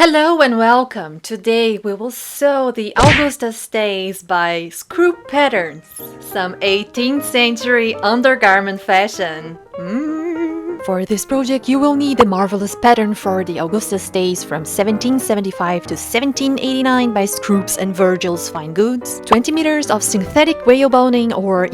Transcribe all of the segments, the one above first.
Hello and welcome! Today we will sew the Augusta Stays by Scroop Patterns, some 18th century undergarment fashion. For this project you will need a marvelous pattern for the Augusta Stays from 1775 to 1789 by Scroops and Virgils Fine Goods, 20 meters of synthetic whale boning or,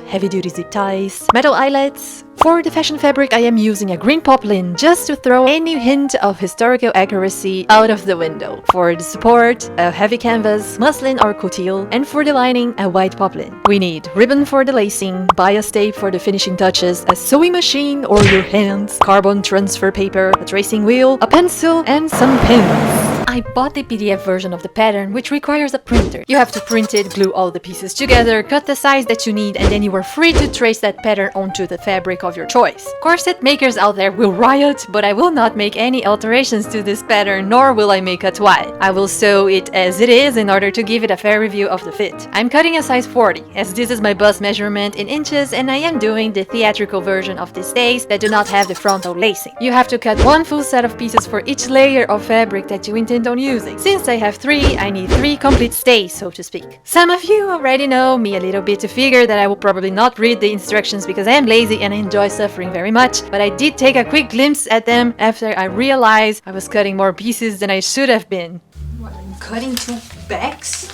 heavy-duty zip ties, metal eyelets. For the fashion fabric I am using a green poplin just to throw any hint of historical accuracy out of the window. For the support, a heavy canvas, muslin or coutil, and for the lining, a white poplin. We need ribbon for the lacing, bias tape for the finishing touches, a sewing machine or your hands, carbon transfer paper, a tracing wheel, a pencil, and some pins. I bought the PDF version of the pattern, which requires a printer. You have to print it, glue all the pieces together, cut the size that you need, and then you are free to trace that pattern onto the fabric of your choice. Corset makers out there will riot, but I will not make any alterations to this pattern, nor will I make a toile. I will sew it as it is in order to give it a fair review of the fit. I'm cutting a size 40, as this is my bust measurement in inches, and I am doing the theatrical version of the stays that do not have the frontal lacing. You have to cut one full set of pieces for each layer of fabric that you intend on using. Since I have 3, I need 3 complete stays, so to speak. Some of you already know me a little bit to figure that I will probably not read the instructions because I am lazy and I enjoy suffering very much, but I did take a quick glimpse at them after I realized I was cutting more pieces than I should have been. What, I'm cutting 2 bags?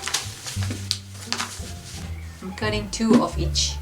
I'm cutting 2 of each.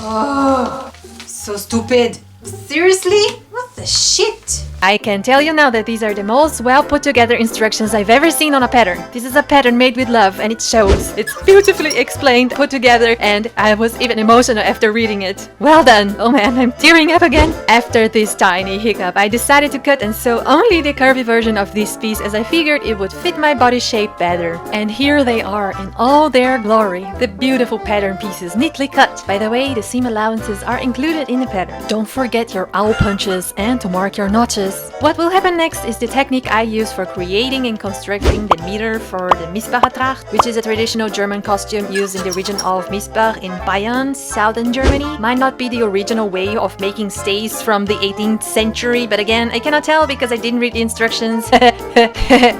Oh, so stupid. Seriously? What the shit? I can tell you now that these are the most well put together instructions I've ever seen on a pattern. This is a pattern made with love and it shows. It's beautifully explained, put together, and I was even emotional after reading it. Well done! Oh man, I'm tearing up again. After this tiny hiccup, I decided to cut and sew only the curvy version of this piece as I figured it would fit my body shape better. And here they are in all their glory, the beautiful pattern pieces neatly cut. By the way, the seam allowances are included in the pattern. Don't forget your owl punches and to mark your notches. What will happen next is the technique I use for creating and constructing the meter for the Miesbacher-Tracht, which is a traditional German costume used in the region of Miesbach in Bayern, southern Germany. Might not be the original way of making stays from the 18th century, but again, I cannot tell because I didn't read the instructions.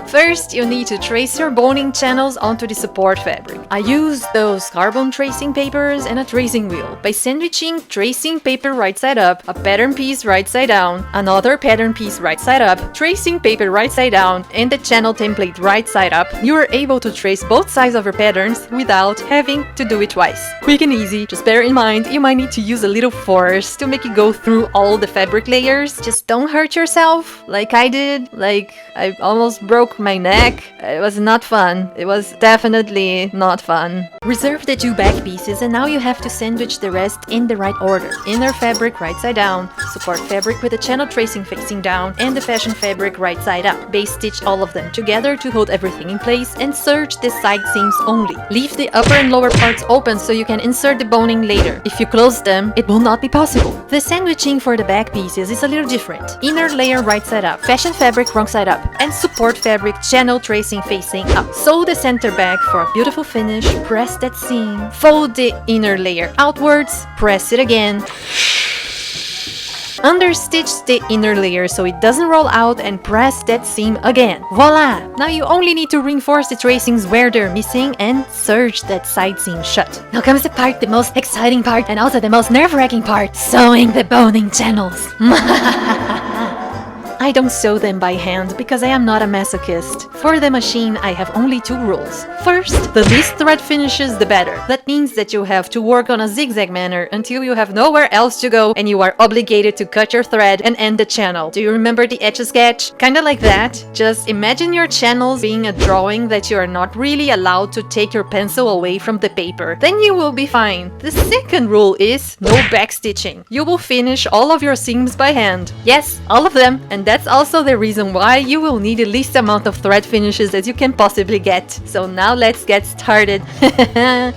First, you need to trace your boning channels onto the support fabric. I use those carbon tracing papers and a tracing wheel. By sandwiching tracing paper right side up, a pattern piece right side down, another pattern piece right side up, tracing paper right side down, and the channel template right side up, you are able to trace both sides of your patterns without having to do it twice. Quick and easy, just bear in mind you might need to use a little force to make it go through all the fabric layers. Just don't hurt yourself like I did. Like, I almost broke my neck. It was not fun. It was definitely not fun. Reserve the 2 back pieces and now you have to sandwich the rest in the right order. Inner fabric right side down, support fabric with the channel tracing facing down, and the fashion fabric right side up. Base stitch all of them together to hold everything in place and serge the side seams only. Leave the upper and lower parts open so you can insert the boning later. If you close them, it will not be possible. The sandwiching for the back pieces is a little different. Inner layer right side up, fashion fabric wrong side up, and support fabric channel tracing facing up. Sew the center back for a beautiful finish, press that seam, fold the inner layer outwards, press it again, understitch the inner layer so it doesn't roll out and press that seam again. Voila! Now you only need to reinforce the tracings where they're missing and serge that side seam shut. Now comes the part, the most exciting part and also the most nerve-wracking part, sewing the boning channels. I don't sew them by hand because I am not a masochist. For the machine, I have only 2 rules. First, the least thread finishes, the better. That means that you have to work on a zigzag manner until you have nowhere else to go and you are obligated to cut your thread and end the channel. Do you remember the Etch-a-Sketch? Kinda like that. Just imagine your channels being a drawing that you are not really allowed to take your pencil away from the paper. Then you will be fine. The second rule is no backstitching. You will finish all of your seams by hand. Yes, all of them. And that's also the reason why you will need the least amount of thread finishes that you can possibly get. So now let's get started.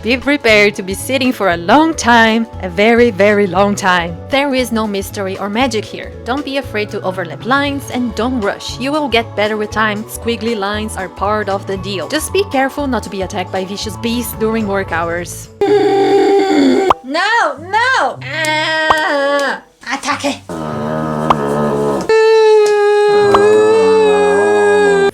Be prepared to be sitting for a long time, a very, very long time. There is no mystery or magic here. Don't be afraid to overlap lines and don't rush. You will get better with time. Squiggly lines are part of the deal. Just be careful not to be attacked by vicious beasts during work hours. No! No! Attacke!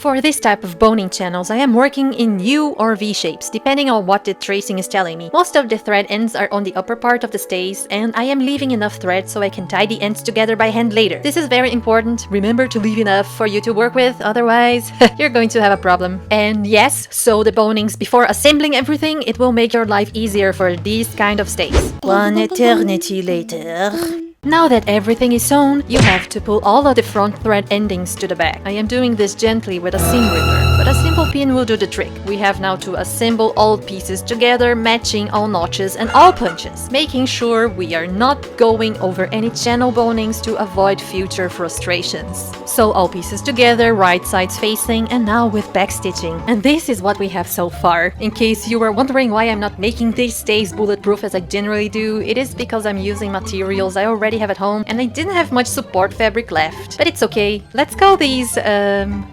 For this type of boning channels, I am working in U or V shapes, depending on what the tracing is telling me. Most of the thread ends are on the upper part of the stays, and I am leaving enough thread so I can tie the ends together by hand later. This is very important. Remember to leave enough for you to work with, otherwise you're going to have a problem. And yes, sew the bonings before assembling everything. It will make your life easier for these kind of stays. One eternity later. Now that everything is sewn, you have to pull all of the front thread endings to the back. I am doing this gently with a seam ripper, but a simple pin will do the trick. We have now to assemble all pieces together, matching all notches and all punches, making sure we are not going over any channel bonings to avoid future frustrations. Sew all pieces together, right sides facing, and now with back stitching. And this is what we have so far. In case you were wondering why I'm not making these stays bulletproof as I generally do, it is because I'm using materials I already have at home and I didn't have much support fabric left. But it's okay. Let's call these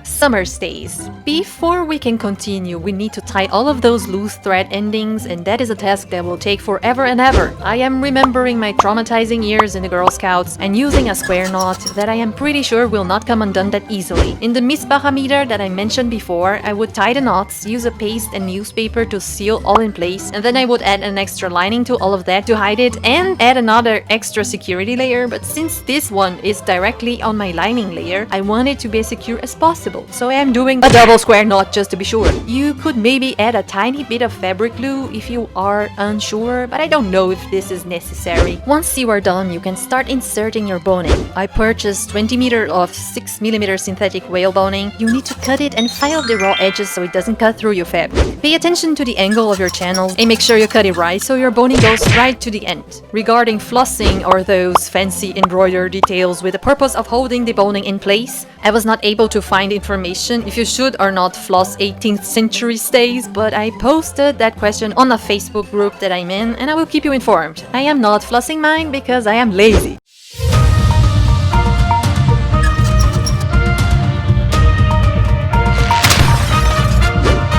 summer stays. Before we can continue, we need to tie all of those loose thread endings, and that is a task that will take forever and ever. I am remembering my traumatizing years in the Girl Scouts and using a square knot that I am pretty sure will not come undone that easily. In the misbara meter that I mentioned before, I would tie the knots, use a paste and newspaper to seal all in place, and then I would add an extra lining to all of that to hide it and add another extra security layer, but since this one is directly on my lining layer, I want it to be as secure as possible, so I am doing a double square knot just to be sure. You could maybe add a tiny bit of fabric glue if you are unsure, but I don't know if this is necessary. Once you are done, you can start inserting your boning. I purchased 20 meters of 6mm synthetic whale boning. You need to cut it and file the raw edges so it doesn't cut through your fabric. Pay attention to the angle of your channels and make sure you cut it right so your boning goes right to the end. Regarding flossing or those fancy embroidery details with the purpose of holding the boning in place, I was not able to find information if you should or not floss 18th century stays, but I posted that question on a Facebook group that I'm in and I will keep you informed. I am not flossing mine because I am lazy.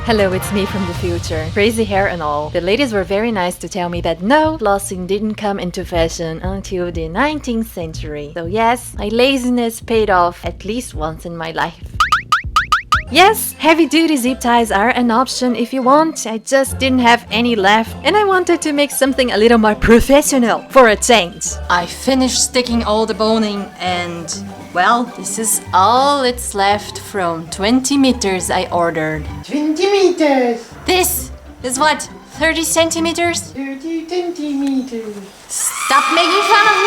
Hello, it's me from the future. Crazy hair and all. The ladies were very nice to tell me that no, flossing didn't come into fashion until the 19th century. So yes, my laziness paid off at least once in my life. Yes, heavy-duty zip ties are an option if you want. I just didn't have any left and I wanted to make something a little more professional for a change. I finished sticking all the boning and, well, this is all it's left from 20 meters I ordered. 20 meters! This is what? 30 centimeters? 30 centimeters. Stop making fun of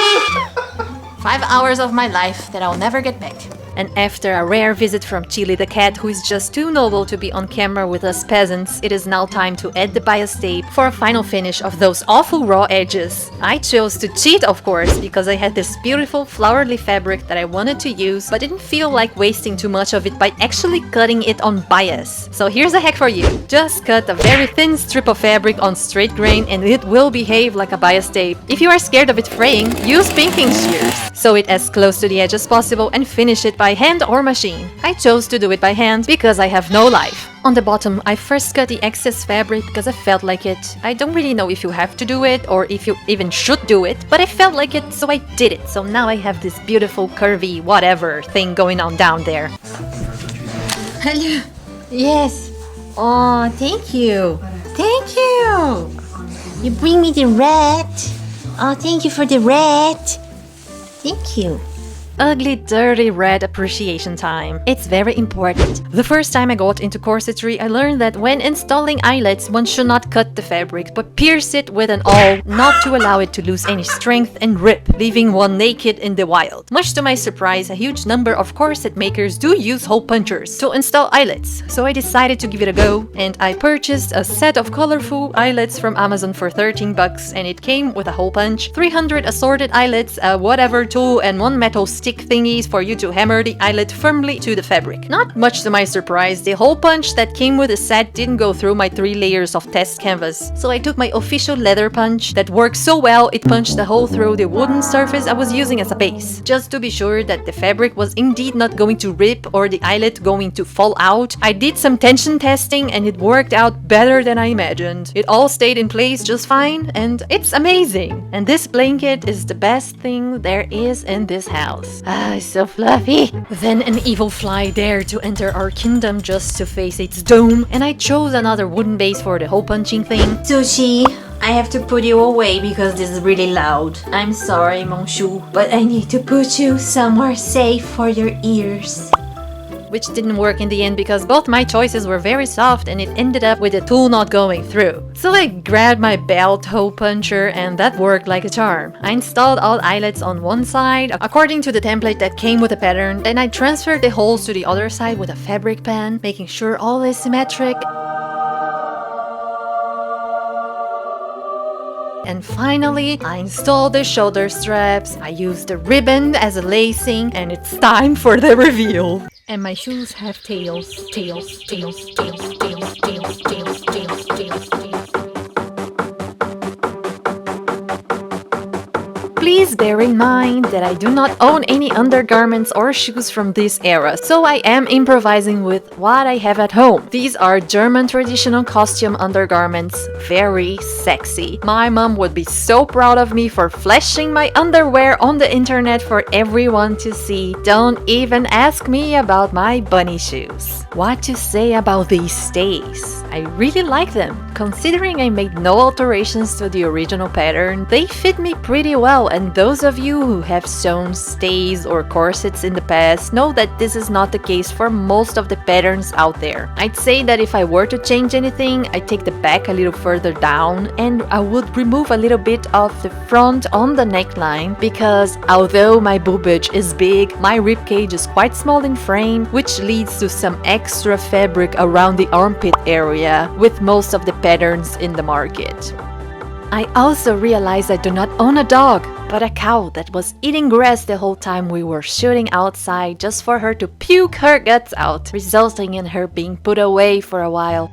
me! 5 hours of my life that I'll never get back. And after a rare visit from Chili the cat, who is just too noble to be on camera with us peasants, it is now time to add the bias tape for a final finish of those awful raw edges. I chose to cheat, of course, because I had this beautiful flowery fabric that I wanted to use, but didn't feel like wasting too much of it by actually cutting it on bias. So here's a hack for you. Just cut a very thin strip of fabric on straight grain and it will behave like a bias tape. If you are scared of it fraying, use pinking shears. Sew it as close to the edge as possible and finish it by hand or machine. I chose to do it by hand because I have no life. On the bottom, I first cut the excess fabric because I felt like it. I don't really know if you have to do it or if you even should do it, but I felt like it, so I did it. So now I have this beautiful curvy whatever thing going on down there. Hello. Yes. Oh, thank you. Thank you. You bring me the rat. Oh, thank you for the rat. Thank you. Ugly, dirty red appreciation time. It's very important. The first time I got into corsetry, I learned that when installing eyelets, one should not cut the fabric, but pierce it with an awl, not to allow it to lose any strength and rip, leaving one naked in the wild. Much to my surprise, a huge number of corset makers do use hole punchers to install eyelets, so I decided to give it a go, and I purchased a set of colorful eyelets from Amazon for 13 bucks, and it came with a hole punch, 300 assorted eyelets, a whatever tool, and one metal stick thingies for you to hammer the eyelet firmly to the fabric. Not much to my surprise, the hole punch that came with the set didn't go through my 3 layers of test canvas, so I took my official leather punch that worked so well it punched a hole through the wooden surface I was using as a base. Just to be sure that the fabric was indeed not going to rip or the eyelet going to fall out, I did some tension testing and it worked out better than I imagined. It all stayed in place just fine and it's amazing. And this blanket is the best thing there is in this house. Yes. Ah, it's so fluffy. Then an evil fly dared to enter our kingdom just to face its doom, and I chose another wooden base for the hole punching thing. Sushi, I have to put you away because this is really loud. I'm sorry, Monshu, but I need to put you somewhere safe for your ears. Which didn't work in the end because both my choices were very soft and it ended up with the tool not going through. So I grabbed my belt hole puncher and that worked like a charm. I installed all eyelets on one side according to the template that came with the pattern, then I transferred the holes to the other side with a fabric pen, making sure all is symmetric. And finally, I installed the shoulder straps, I used the ribbon as a lacing, and it's time for the reveal. And my shoes have tails, tails, tails, tails, tails, tails, tails, tails, tails, tails. Please bear in mind that I do not own any undergarments or shoes from this era, so I am improvising with what I have at home. These are German traditional costume undergarments, very sexy. My mom would be so proud of me for flashing my underwear on the internet for everyone to see. Don't even ask me about my bunny shoes. What to say about these stays? I really like them. Considering I made no alterations to the original pattern, they fit me pretty well, and those of you who have sewn stays or corsets in the past know that this is not the case for most of the patterns out there. I'd say that if I were to change anything, I'd take the back a little further down and I would remove a little bit of the front on the neckline because although my boobage is big, my ribcage is quite small in frame, which leads to some extra fabric around the armpit area with most of the patterns in the market. I also realized I do not own a dog, but a cow that was eating grass the whole time we were shooting outside just for her to puke her guts out, resulting in her being put away for a while.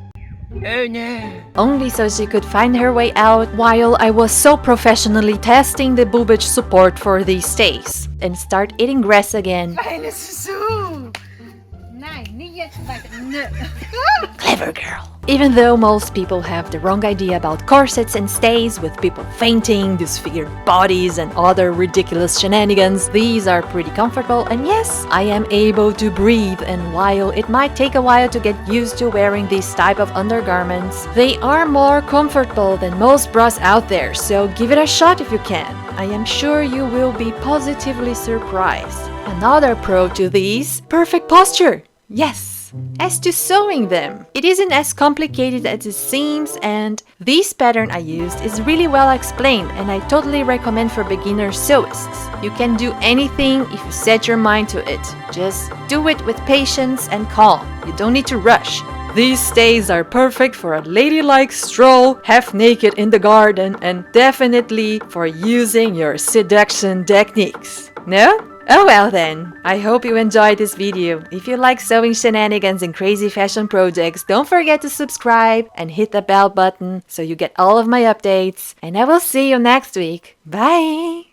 Oh no. Only so she could find her way out while I was so professionally testing the boobage support for these stays and start eating grass again. Feine susu. Nein, nicht jetzt weiter. No. Clever girl. Even though most people have the wrong idea about corsets and stays with people fainting, disfigured bodies and other ridiculous shenanigans, these are pretty comfortable and yes, I am able to breathe, and while it might take a while to get used to wearing these type of undergarments, they are more comfortable than most bras out there, so give it a shot if you can. I am sure you will be positively surprised. Another pro to these, perfect posture. Yes. As to sewing them, it isn't as complicated as it seems, and this pattern I used is really well explained and I totally recommend for beginner sewists. You can do anything if you set your mind to it. Just do it with patience and calm. You don't need to rush. These stays are perfect for a ladylike stroll, half naked in the garden, and definitely for using your seduction techniques. No? Oh well then, I hope you enjoyed this video. If you like sewing shenanigans and crazy fashion projects, don't forget to subscribe and hit the bell button so you get all of my updates. And I will see you next week. Bye!